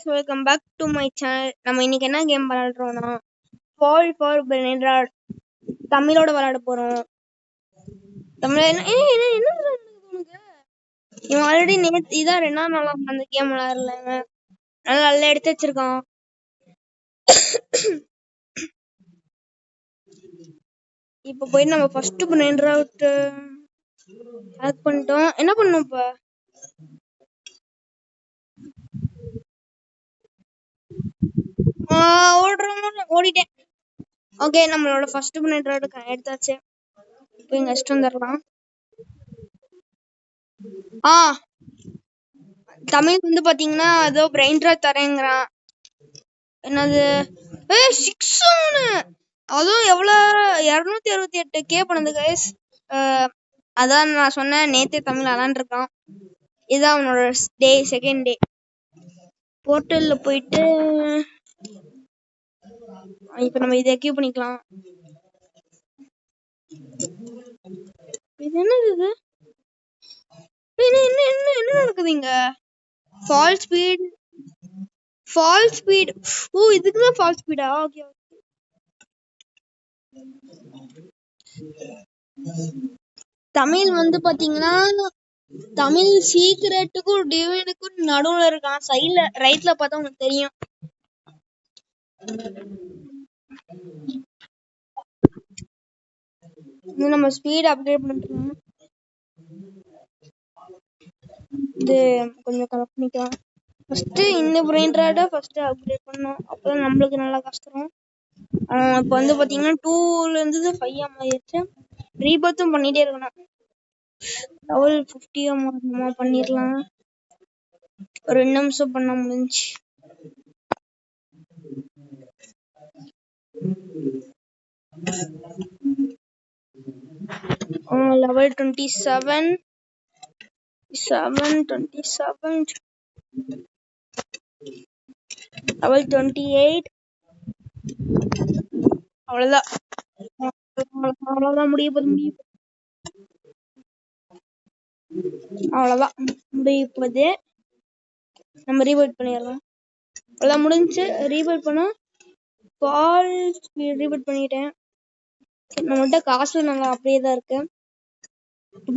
guys, welcome back to my channel. நம்ம இன்னைக்கு என்ன கேம் விளையாடுறோம்னா Fall for Benedra தமிழோட விளையாட போறோம். தமிழ் என்ன உனக்கு இவன் ஆல்ரெடி நேத்து இதான் ரெண்டாம் நாளா அந்த கேம் விளையாடல. நல்லா எடுத்து வச்சிருக்கான். இப்ப போய் நம்ம ஃபர்ஸ்ட் Benedra ஆட் பண்ணிட்டோம். என்ன பண்ணணும் இப்ப? ஓடிட்டேன். ஓகே, நம்மளோட ஃபர்ஸ்ட் Benedra எடுத்தாச்சு. இப்போ இங்க வச்சுட்டு வந்துடலாம். தமிழ் வந்து பாத்தீங்கன்னா ஏதோ பிரெயின் ட்ராக் தரேங்கிறான். என்னது 6 அதுவும் எவ்வளவு 268K பண்ணுது கைஸ். அதான் நான் சொன்னேன் நேத்தே தமிழ் விளாண்டுருக்கான். இதுதான் அவனோட செகண்ட் டே. போர்ட்டல்ல போயிட்டு இப்ப நம்ம இதை எக்யூப் பண்ணிக்கலாம். இது என்னது? என்ன நடக்குது இங்க? Fall speed. ஓ, இதுக்குதான் ஃபால் ஸ்பீடா? ஓகே. தமிழ் வந்து பாத்தீங்கன்னா தமிழ் சீக்ரெட்டுக்கும் டிவைனுக்கும் நடுவுல இருக்கான். சைடுல ரைட்ல பார்த்தா உனக்கு தெரியும். நம்ம ஸ்பீட் அப்கிரேட் பண்ணிக்கலாம். இது கொஞ்சம் கரெக்ட் பண்ணிக்கலாம். ஃபர்ஸ்ட் இந்த பிரெயின் ட்ராட ஃபர்ஸ்ட் அப்கிரேட் பண்ணோம். அப்பதான் நம்மளுக்கு நல்லா கஷ்டம். இப்போ வந்து பாத்தீங்கன்னா 2ல இருந்து 5 ஆயிடுச்சு. ரீபர்த்தும் பண்ணிட்டே இருக்கணும். லெவல் 50 பண்ணிடலாம். ஒரு 2 நிமிஷம் பண்ண முடிஞ்சு. லெவல் 27 லெவல் 28 அவ்வளவுதான் முடிய போகுது. நம்ம ரீபூட் பண்ணிடலாம். அவ்வளவுதான் முடிஞ்சு. ரீபூட் பண்ணா ஃபால் ரீபூட் பண்ணிட்டேன். நம்மகிட்ட காசு நல்லா அப்படியே தான் இருக்கு.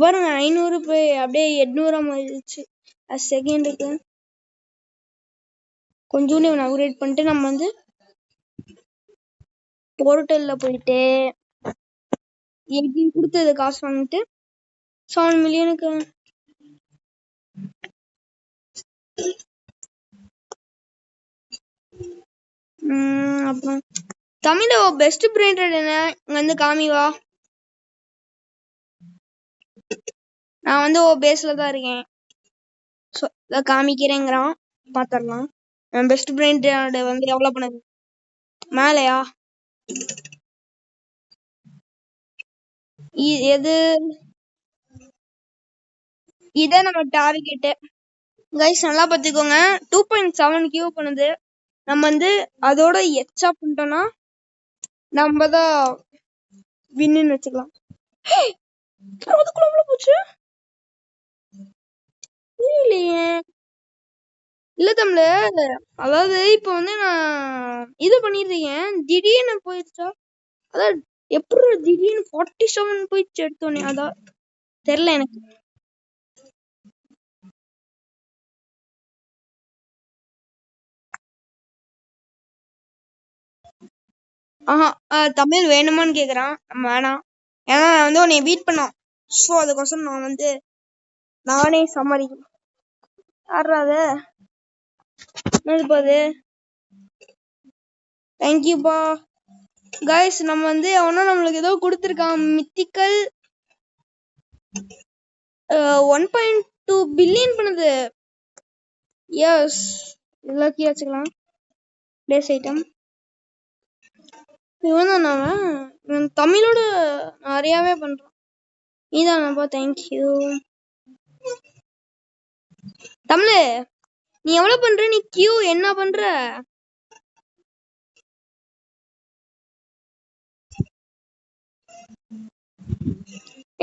பாருங்க 500 போய் அப்படியே 800 ஆயிடுச்சு. செகண்டுக்கு கொஞ்சோண்டு இவனை அப்கிரேட் பண்ணிட்டு நம்ம வந்து போர்ட்டல்ல போயிட்டு 18 கொடுத்தது காசு வாங்கிட்டு 7 மில்லியனுக்கு அப்புறம் தமிழ பெஸ்ட் பிராண்டட் என்ன இங்க வந்து காமிவா. நான் வந்து பேஸ்ல தான் இருக்கேன். காமிக்கிறேங்கிறான். பாத்திரலாம். பெஸ்ட் பிராண்டட் வந்து எவ்வளவு பண்ணுது மேலையா? எது இத நம்ம டார்கெட் கைஸ் நல்லா பாத்துக்கோங்க. 2.7 கியூ பண்ணுது. நம்ம வந்து அதோட எச்சா பண்ணிட்டோம்னா நம்ம தான் வின்னு வச்சுக்கலாம். அதுக்குள்ள போச்சு இல்ல தமிழ். அதாவது இப்ப வந்து நான் இது பண்ணிருக்கேன். திடீர்னு போயிடுச்சா? அதான் எப்படி திடீர்னு 47 போயிடுச்சு எடுத்தோன்னே. அதான் தெரியல எனக்கு. தமிழ் வேணுமான்னு கேக்குறான். வேணாம். ஏன்னா நான் வந்து உன்னை பீட் பண்ணோம். ஸோ அதுக்கோசரம் நான் வந்து நானே சமாளிக்கணும். ஆடுறாது அது. தேங்க்யூப்பா கைஸ். நம்ம வந்து அவனா நம்மளுக்கு ஏதோ கொடுத்துருக்கான். மித்திக்கல் 1.2 பில்லியன் பண்ணுது. எஸ், இதெல்லாம் கீ வச்சுக்கலாம். பிளேஸ் ஐட்டம் இவன் தான். தமிழோட நிறையாவே பண்றான். நீதானப்பா. தேங்க்யூ தமிழ். நீ எவ்வளவு பண்ற? நீ கியூ என்ன பண்ற?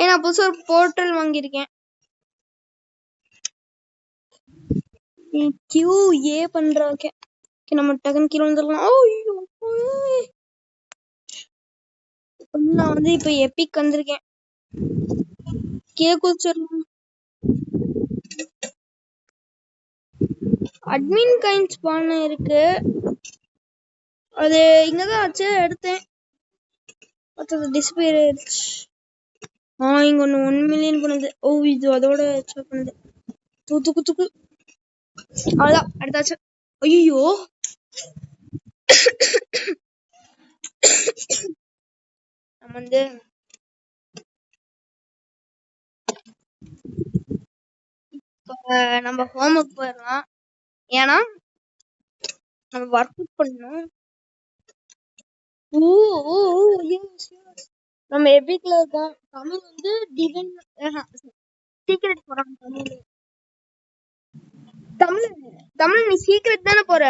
நான் புதுசா ஒரு போர்ட்டல் வாங்கியிருக்கேன். QA பண்றா. ஓகே நம்ம டக்குன்னு கீழே வந்துடலாம். ஐயோ நான் வந்து இப்ப எபிக் வந்திருக்கேன். குதிச்சிடலாம். அட்மின் கைண்ட் ஸ்பான் இருக்கு. அது இங்கதான் ஆச்சு, எடுத்தேன். டிஸ்பிளே இங்க ஒண்ணு 1 மில்லியன் பண்ணுது. இது அதோட பண்ணுது. தூக்கு அதான் அடுத்தாச்சு. ஐயோ நம்ம வந்து நம்ம ஹோம் ஒர்க் போயிடலாம். ஏன்னா நம்ம ஒர்க் பண்ணணும். நம்ம எபிக்ல இருக்கோம். தமிழ் வந்து டிவைன் சீக்ரெட் போறோம். தமிழ் நீ சீக்ரெட் தானே போற.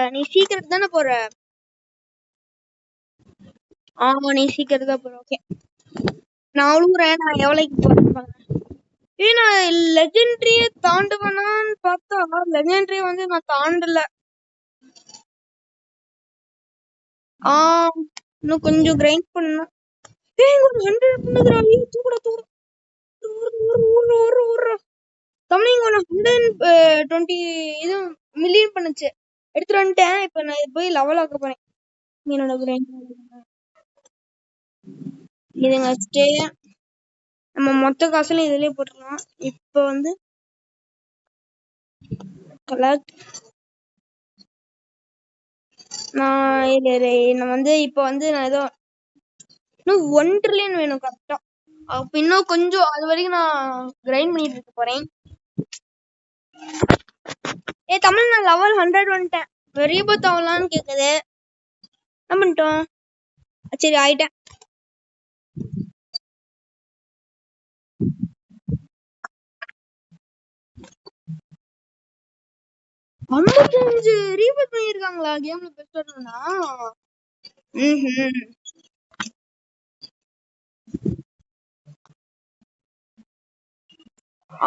ஆமா நீ சீக்ரெட் தான் போற. ஓகே நான் அழுகுறேன். நான் எவ்வளவுக்கு போறேன். நான் லெஜெண்டரிய தாண்டுவனான்னு பார்த்தா லெஜெண்டரிய வந்து நான் தாண்டல. இன்னும் கொஞ்சம் கிரைண்ட் பண்ணணும். 100 பண்ணுதுடா. தமிழ் 120 இது மில்லியன் பண்ணுச்சு. எடுத்துட்டு வந்துட்டேன். இப்ப நான் போய் லெவல் ஆக்க போறேன். என்னோட கிரைண்ட் இதுங்க வச்சுட்டு நம்ம மொத்த காசுல இதுலயே போட்டுக்கலாம். இப்ப வந்து கலெக்ட் நான் வந்து இப்ப வந்து நான் ஏதோ இன்னும் 1 ட்ரில்லியன் வேணும் கரெக்டா. அப்ப இன்னும் கொஞ்சம் அது வரைக்கும் நான் கிரைண்ட் பண்ணிட்டு இருக்க போறேன். தமிழ் நான் லெவல் 100 வந்துட்டேன். ரீபூட் ஆகலான்னு கேக்குது. என்ன பண்ணிட்டோம்? சரி ஆயிட்டேன். ரீபூட் பண்ணிருக்காங்களா கேம்ல? பெஸ்டா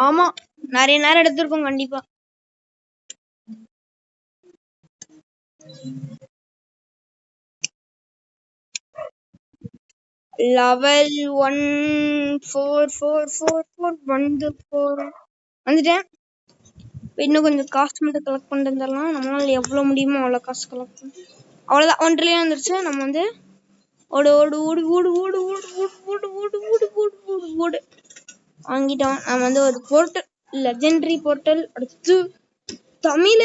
ஆமா நிறைய நேரம் எடுத்திருக்கோம் கண்டிப்பா. லெவல் 1444 வந்துட்டேன். இன்னும் கொஞ்சம் காசு மட்டும் கலெக்ட் பண்ணிட்டு வந்துடலாம். நம்மளால எவ்வளவு முடியுமோ அவ்வளவு காசு கலெக்ட் பண்ண. அவ்வளவுதான் 1 ட்ரில்லியன் வந்துருச்சு. நம்ம வந்து ஓடு ஓடு ஓடு ஓடு ஓடு ஓடு ஓடு ஓடு ஓடு ஓடு ஓடு ஓடு வாங்கிட்டோம். நம்ம வந்து ஒரு போர்ட்டல், லெஜெண்டரி போர்ட்டல். அடுத்து தமிழ்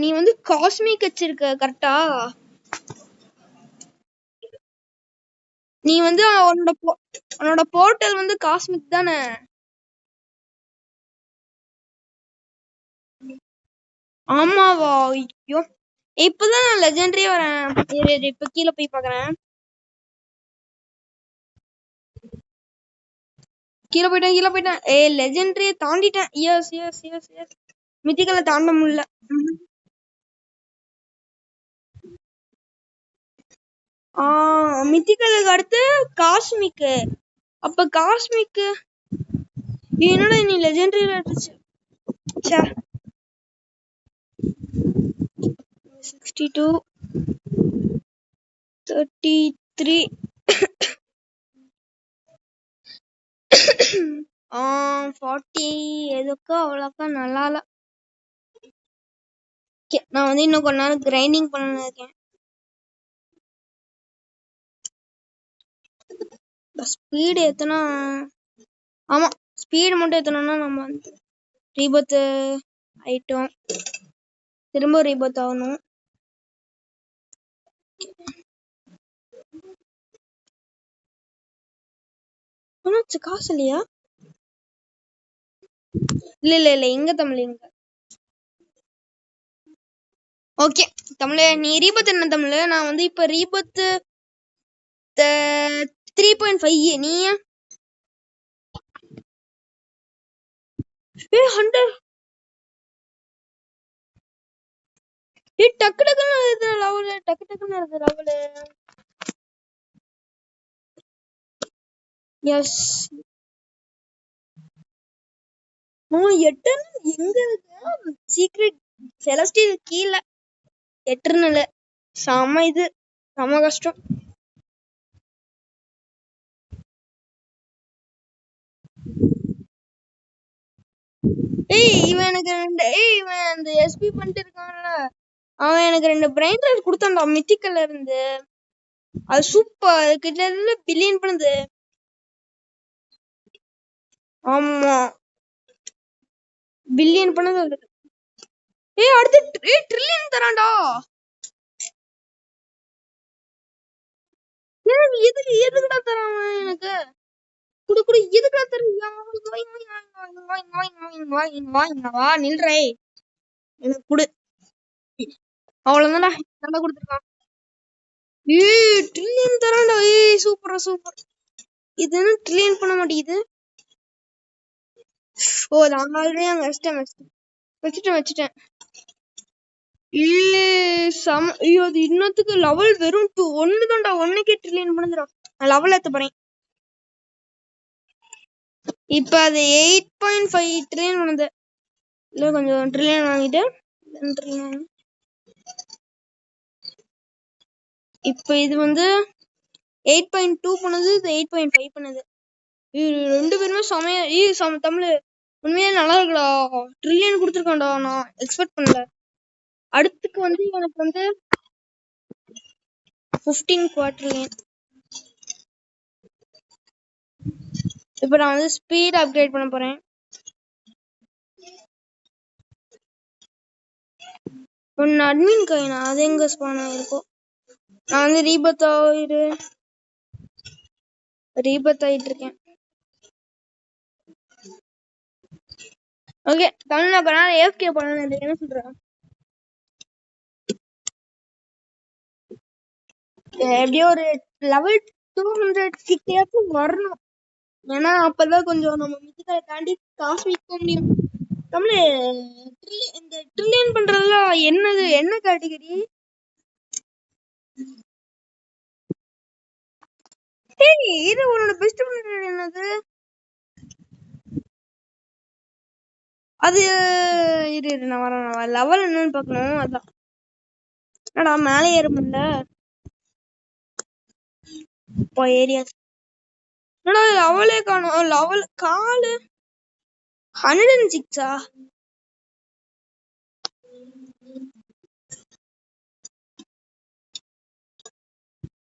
நீ வந்து காஸ்மிக் வச்சிருக்க கரெக்டா? நீ வந்து உன்னோட போர்ட்டல் வந்து காஸ்மிக் தானே? ஆமாவா? ஐயோ இப்பதான் நான் லெஜெண்டரியே வரேன். இப்ப கீழே போய் பாக்குறேன். கீழே போயிட்டேன். லெஜெண்டரியை தாண்டிட்டேன். எஸ் எஸ் எஸ் எஸ் மித்திகளை தாண்ட முடியல. மித்திகளுக்கு அடுத்து காஸ்மிக். அப்ப காஸ்மிக் என்னடா நீ லெஜெண்டரியில இருந்துச்சு. 62 33 40 எதுக்கும் அவ்வளோக்கா நல்லா இல்ல. நான் வந்து இன்னும் கொஞ்ச நேரம் கிரைண்டிங் பண்ண இருக்கேன். ஸ்பீடு எத்தனா? ஆமா ஸ்பீடு மட்டும் எத்தனா நம்ம வந்து ரீபத் ஆயிட்டோம். திரும்ப ரீபத் ஆகணும். காசு இல்லையா? இல்ல எங்க தமிழ் எங்க? ஓகே தமிழ் நீ ரீபத் என்ன தமிழ்? நான் வந்து இப்ப ரீபத் 3.5. நீ 100 டக்கு டக்குன்னு வருது லெவல். டக்கு டக்குன்னு வருது லெவல். எஸ் 8 எங்க இருக்கு? சீக்ரெட் செலஸ்டியல் கீழே எட்டர்னல் செம இது செம கஷ்டம். இவன் எனக்கு இவன் அந்த எஸ்பி பண்ணிட்டு இருக்கான்ல, அவன் எனக்கு 2 பிரைன் ராட் கொடுத்தான்டா மித்திக்கல்ல இருந்து. அது சூப்பர், கிட்ட பில்லியன் பண்ணுது. ஆமா பில்லியன் பண்ணது. அடுத்து ட்ரில்லியன் தரான்டா. எதுக்குடா தரான் எனக்கு? குடு குடு எதுக்குடா தருவியா? நில்றே எனக்கு குடு. அவ்வளவுதான்டா நல்லா கொடுத்துருக்கான். ட்ரில்லியன் தரான்டா. சூப்பரா சூப்பர். இது என்ன ட்ரில்லியன் பண்ண மாட்டேங்குது? ஓ நான் ஆல்ரெடி அங்க வச்சுட்டேன். ஐயோ அது இன்னத்துக்கு லெவல் வெறும் 1 தான்டா. 1க்கே ட்ரில்லியன் பண்ணுதுடா. நான் லெவல் ஏத்த போறேன். இப்ப அது 8.5 ட்ரில்லியன் பண்ணுது. இல்ல கொஞ்சம் ட்ரில்லியன் வாங்கிட்டு இப்ப இது வந்து 8.2 பண்ணுது, இது 8.5 பண்ணுது. ரெண்டு பேருமே செமையா தமிழ் உண்மையா நல்லா இருக்குடா. ட்ரில்லியன் கொடுத்துருக்கான்டா, நான் எக்ஸ்பெக்ட் பண்ணல. அடுத்துக்கு வந்து எனக்கு வந்து 15 குவாட்ரில்லியன். இப்ப நான் வந்து ஸ்பீட் அப்கிரேட் பண்ண போறேன். ஒன்னு அட்மின் காயினா, அது எங்க ஸ்பான் ஆயிருக்கும்? நான் வந்து ரீபத் ஆயிட்டு இருக்கேன். ஓகே தமிழ்ல பண்ணா ஏஃப்கே பண்ணணும். என்ன சொல்றேன்? எப்படியோ ஒரு லெவல் 200 கிட்டேயாச்சும் வரணும். ஏன்னா அப்பதான் கொஞ்சம் நம்ம மித்திகளை தாண்டி காசு வைக்க முடியும். தமிழ் இந்த ட்ரில்லியன் பண்றதுலாம் என்னது, என்ன கேட்டகரி? இது உன்னோட பெஸ்ட் ஃப்ரெண்ட் என்னது? அது இரு நான் வரேன். லெவல் என்னன்னு பாக்கணும். அதான் என்னடா மேலே ஏற முடியல. இப்போ ஏரியா என்னடா லெவலே காணும். லெவல் காலு 106.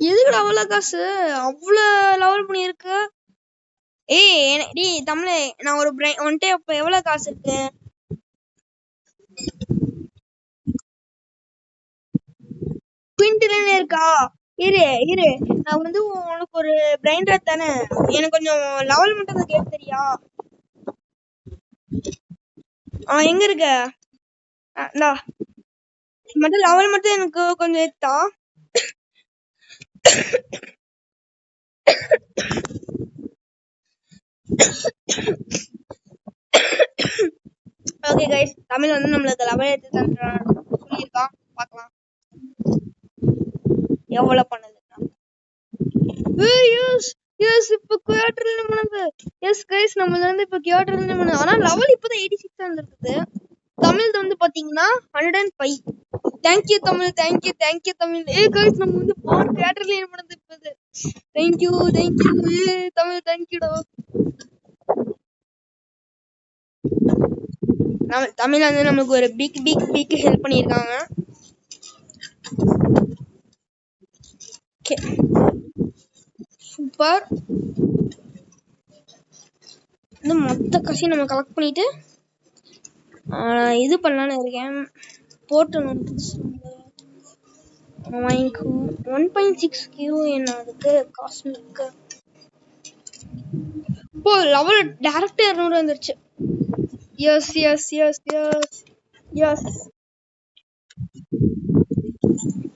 எதுக்குடா அவ்வளவு காசு? அவ்வளவு லெவல் பண்ணிருக்கு. தமிழ் நான் ஒரு ஒன்ட்டே இப்ப எவ்வளவு காசு இருக்கு? குவிண்டில் இருக்கா? இரு நான் வந்து உனக்கு ஒரு பிரைன் ராட் தானே, எனக்கு கொஞ்சம் லெவல் மட்டும் கேட்டு தெரியா? எங்க இருக்க? மட்டும் லெவல் மட்டும் எனக்கு கொஞ்சம் ஏத்தா. ஓகே கைஸ், தமிழ் வந்து நம்மளுக்கு லெவல் ஏத்தி சொல்லியிருக்கான். பார்க்கலாம் எவ்வளவு பண்ணுது. இப்ப குவார்டர்ல பண்ணுது. எஸ் கைஸ், நம்ம வந்து இப்ப குவார்டர்ல பண்ணுது. ஆனா லெவல் இப்பதான் 86 தான் இருக்குது. தமிழ் வந்து பாத்தீங்கன்னா 105. Thank you Tamil, thank you Tamil. Guys நம்ம வந்து பவர் குவார்டர்ல பண்ணுது இப்ப. தேங்க்யூ தமிழ், தேங்க்யூடா. தமிழ் வந்து நமக்கு ஒரு பிக் ஹெல்ப் பண்ணிருக்காங்க. சூப்பர். இந்த மொத்த காசையும் நம்ம கலெக்ட் பண்ணிட்டு இது பண்ணலான்னு இருக்கேன். போட்டு வாங்கிக்கோ. 1.6 கியூ என்ன அதுக்கு காஸ்மிக். இப்போ லெவல் டைரக்ட் 200 வந்துருச்சு. எஸ்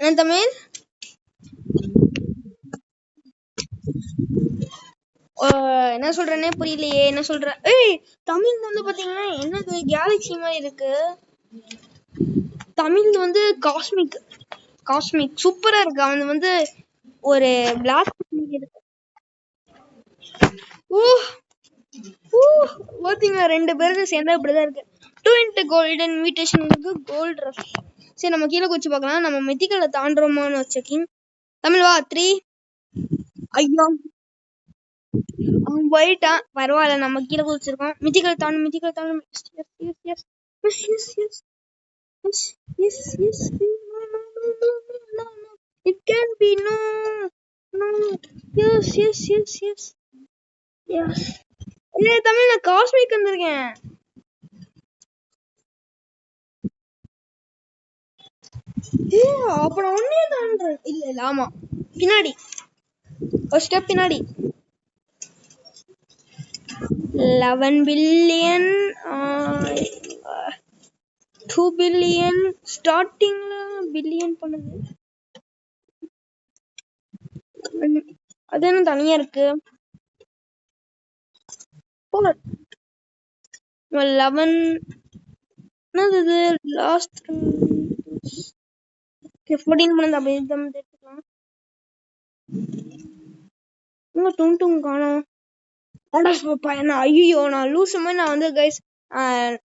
என்ன தமிழ்? என்ன சொல்றேன்னே புரியலையே. என்ன சொல்ற? தமிழ் வந்து பாத்தீங்கன்னா என்னது கேலக்ஸி மாதிரி இருக்கு. தமிழ் வந்து காஸ்மிக் சூப்பரா இருக்கு. அவன் வந்து ஒரு பிளாக் இருக்கு. பாத்தீங்களா 2 பேருக்கு சேர்ந்தா இப்படிதான் இருக்கு. 2 இன்ஸ்டன்ட் கோல்டன் இன்விடேஷன் இருக்கு, கோல்ட் ரஷ். சரி நம்ம கீழே குச்சி பார்க்கலாம். நம்ம மெத்திக்கலை தாண்டுறோமான்னு செக்கிங். தமிழ் வா 3. ஐயோ அவன் போயிட்டான், பரவாயில்ல, நம்ம கீழே குதிச்சிருக்கோம். மித்திக்கலை தாண்டு, மித்திக்கலை தாண்டு. It can be no. Yes. இல்ல தமிழ், நான் காஸ்மிக் வந்திருக்கேன். அப்ப நான் ஒன்னே தாண்டேன். இல்ல ஆமா, பின்னாடி ஒரு ஸ்டெப் பின்னாடி. 11 பில்லியன் 2 பில்லியன் ஸ்டார்டிங்ல பில்லியன் பண்ணுது. அது என்ன தனியா இருக்கு? 11 என்னது லாஸ்ட் 14 பண்ணது அப்படியே தான் எடுத்துக்கலாம். உங்க டும் காணோம். ஐயோ நான் லூஸ் மாதிரி நான் வந்து கைஸ்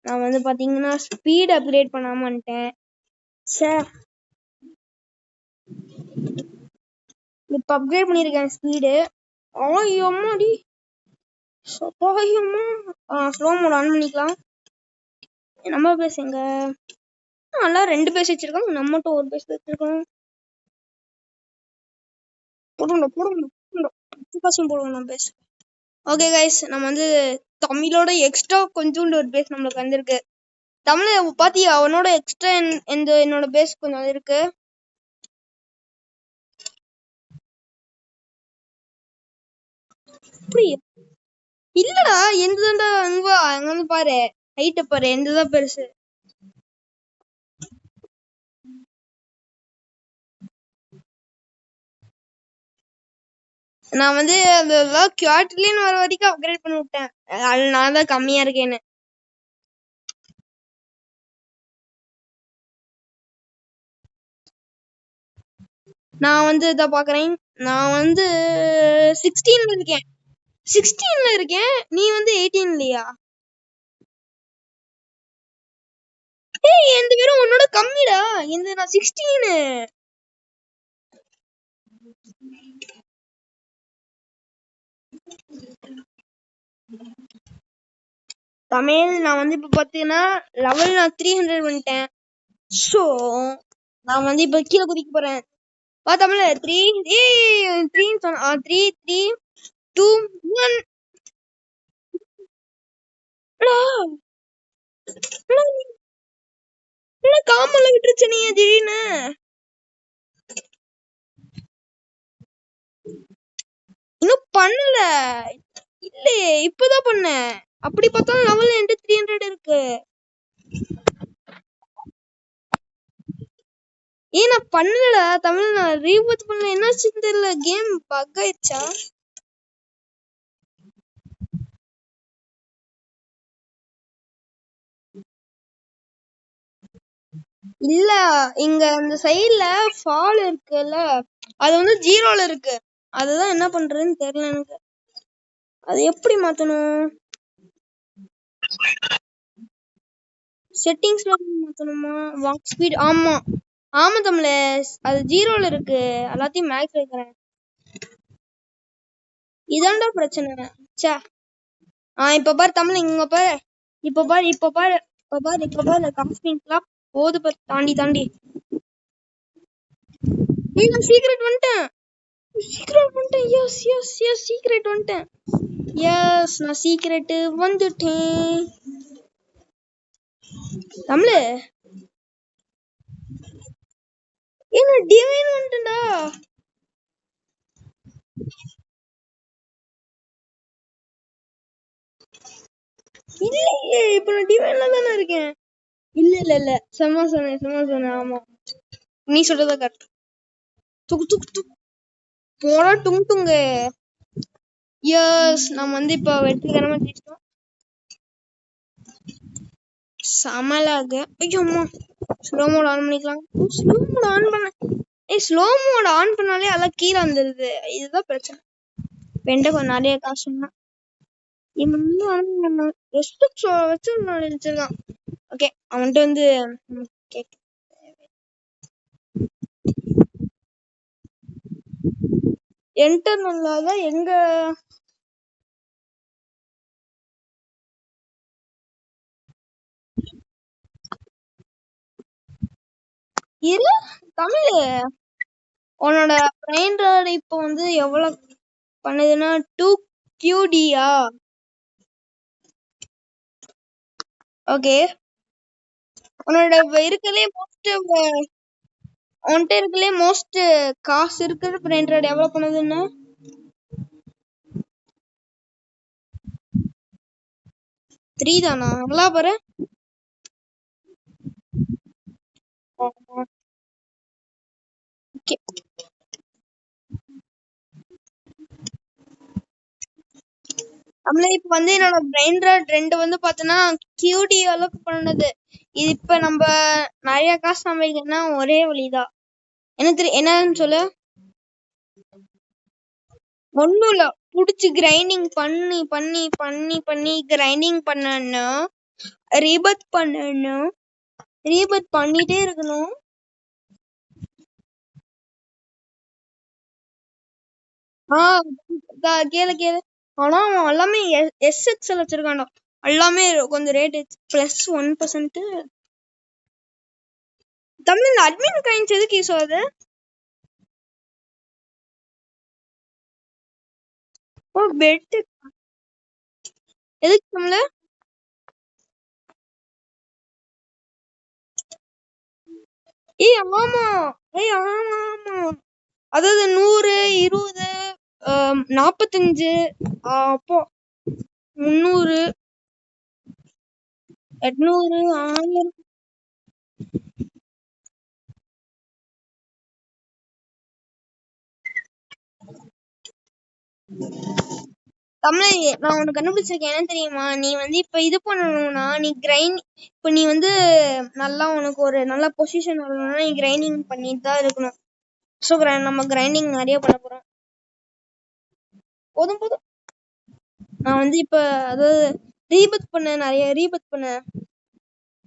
நான் வந்து பாத்தீங்கன்னா ஸ்பீட் அப்கிரேட் பண்ணாம வந்துட்டேன். இப்ப அப்கிரேட் பண்ணிருக்கேன் ஸ்பீடு. ஐயோமாடி ஐயோமா. ஸ்லோ மோட் ஆன் பண்ணிக்கலாம். நம்ம பேஸ் எங்க நல்லா 2 பேஸ் வச்சிருக்கோம், நம்ம மட்டும் ஒரு பேஸ் வச்சிருக்கோம். போடுவோம் பேஸ். ஓகே கைஸ், நம்ம வந்து தமிழோட எக்ஸ்ட்ரா கொஞ்சோண்டு ஒரு பேஸ் நம்மளுக்கு வந்திருக்கு. தமிழ் பாத்தியா, அவனோட எக்ஸ்ட்ரா என்னோட பேஸ் கொஞ்சம் இருக்கு. இல்லடா எந்ததாண்டா, அங்க வந்து பாரு, ஹைட்ட பாரு, எந்ததான் பெருசு. நான் வந்து அந்த குவார்டர்லின்னு வர வரைக்கும் அப்கிரேட் பண்ணி விட்டேன். அதனால தான் கம்மியா இருக்கேன்னு. நான் வந்து இத பாக்குறேன். நான் வந்து 16ல இருக்கேன். 16ல இருக்கேன், நீ வந்து 18லயா? ஏய் எந்த பேரும் உன்னோட கம்மிடா. நான் 16. தமிழ் நான் வந்து இப்ப பாத்தீங்கன்னா லெவல் நான் 300 வந்துட்டேன். சோ நான் வந்து இப்ப கீழே குதிக்க போறேன். வா தமிழ் 3 3 3 3 2 1. காமல விட்டுருச்சு நீ திடீர்னு. இன்னும் பண்ணல இல்லையே, இப்பதான் பண்ணேன். அப்படி பார்த்தாலும் லெவல் என்கிட்ட 300 இருக்கு. நான் பண்ணல தமிழ், நான் ரீபூட் பண்ணல. என்னாச்சுன்னு தெரியல, கேம் பக் ஆயிடுச்சா? இல்ல இங்க அந்த சைடுல ஃபால் இருக்குல்ல, அது வந்து 0ல இருக்கு. அதுதான் என்ன பண்றதுன்னு தெரியல எனக்கு. அது எப்படி மாத்தணும்? செட்டிங்ஸ்ல மாத்தணுமா? Walk speed. ஆமா ஆமா தமிழ், அது 0ல இருக்கு. எல்லாத்தையும் மேக்ஸ் வைக்கிறேன். இதாண்டா பிரச்சனை. சே இப்ப பாரு தமிழ், இங்க பாரு. இப்ப பாரு காஸ்மிக்லாம் போது பாரு. தாண்டி நான் சீக்ரெட் வந்துட்டேன். எஸ் சீக்ரெட் வந்துட்டேன். எஸ் நான் சீக்ரெட் வந்துட்டேன். தமிழ் என்ன டிவைன் வந்துட்டேன்டா. இல்லையே, இப்ப நான் டிவைன்ல தானே இருக்கேன். இல்ல சும்மா சொன்னேன். ஆமா நீ சொல்றதா கரெக்ட். துக்கு போடா டுங்க. எஸ் நம்ம வந்து இப்ப வெற்றிகரமா ஜெயிச்சிட்டோம். சமலாக. ஐயோ அம்மா, ஸ்லோ மோட் ஆன் பண்ணிக்கலாம். ஸ்லோ மோட் ஆன் பண்ண ஸ்லோ மோட் ஆன் பண்ணாலே எல்லாம் கீழே வந்துருது. இதுதான் பிரச்சனை. வெண்ட கொஞ்சம் நிறைய காசு வச்சு வச்சிருக்கான். ஓகே அவன்கிட்ட வந்து இன்டர்னல்ல எங்க இரு தமிழ் உன்னோட பிரெயின் ராட் இப்போ வந்து எவ்வளவு பண்ணுதுன்னா 2QDயா ஓகே உன்னோட இருக்கலே உன்கிட்ட இருக்கலே மோஸ்ட் காசு இருக்கிற பிரெயின் ராட் எவ்வளவு பண்ணுதுன்னு 3 தானா நல்லா பாரு நம்மள இப்ப வந்து என்னோட பிரெயின் ராட் 2 வந்து பாத்தீங்கன்னா QD அளவுக்கு பண்ணுது. இது இப்ப நம்ம நிறைய காசு சம்பாதிக்கணும்னா ஒரே வழிதான். என்னன்னு சொல்லு. ஒண்ணும் இல்ல, புடிச்சு கிரைண்டிங் பண்ணி பண்ணி பண்ணி பண்ணி கிரைண்டிங் பண்ணனா ரீபத் பண்ணணும். ரீபத் பண்ணிட்டே இருக்கணும். கேளு கேளு. ஆனா எல்லாமே SXL வச்சிருக்காண்டா. எல்லாமே கொஞ்சம் ரேட் +1%. தமிழ் அட்மின் காயின்ஸ் எதுக்கு யூஸ் ஆகுது? ஓ பெட் எதுக்கு தமிழ்? ஆமா ஆமா ஆமா. அதாவது 100 20 45 அப்போ 300 800 1000. தமிழ் நான் உனக்கு கண்டுபிடிச்சிருக்கேன். என்ன தெரியுமா? நீ வந்து இப்ப இது பண்ணணும்னா நீ இப்ப நீ வந்து நல்லா உனக்கு ஒரு நல்ல பொசிஷன் வரணும்னா நீ கிரைண்டிங் பண்ணிட்டு தான் இருக்கணும். ஸோ நம்ம கிரைண்டிங் நிறைய பண்ண போறோம். போதும் போதும். நான் வந்து இப்ப அதாவது ரீபத் பண்ண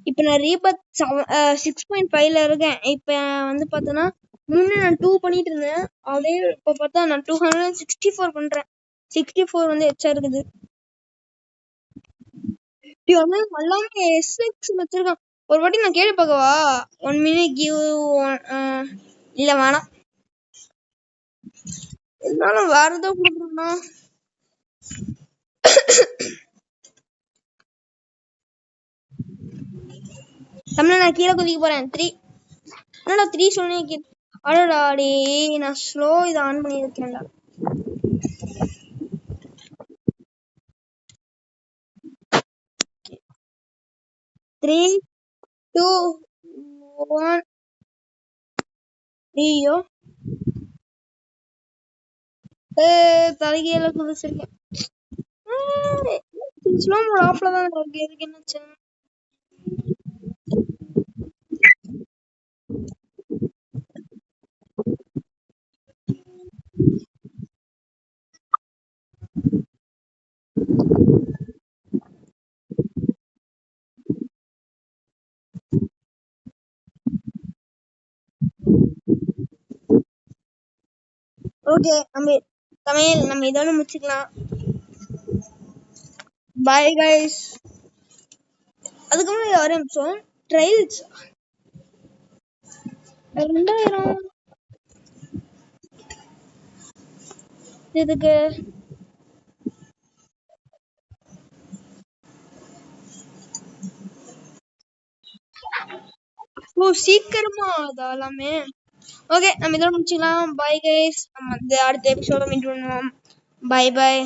இப்ப நான் ரீபத் 6.5ல இருக்கேன். இப்ப வந்து பார்த்தோன்னா முன்ன நான் 2 பண்ணிட்டு இருந்தேன். அதே இப்ப பார்த்தா நான் 264 பண்றேன். 64 வந்து எச்சா இருக்குது. எல்லாமே SX வச்சிருக்கான். ஒரு வாட்டி நான் கேட்டு பார்க்கவா? 1 minute give இல்ல வேணாம். இருந்தாலும் வேற ஏதோ கொடுக்கணும்னா தமிழ் நான் கீழே குதிக்க போறேன். 3 என்னடா 3 சொன்னேன். அடடா டேய், நான் ஸ்லோ இதை ஆன் பண்ணி இருக்கேன்டா. 3 2 1 ஐயோ தலைகீழ குதிச்சிருக்கேன். ஸ்லோ மோட் ஆஃப்ல தான் இருக்கு. எதுக்கு என்னாச்சு? ஓகே தமிழ் நம்ம இதோட முடிச்சுக்கலாம். Bye guys. அதுக்கு முன்னாடி ஒரே நிமிஷம். ட்ரைல்ஸ் 2000 இதுக்கு சீக்கிரமா எல்லாமே. ஓகே நம்ம இதோட முடிச்சுக்கலாம். Bye guys. நம்ம அடுத்த எபிசோட மீட் பண்ணுவோம். பாய் பாய்.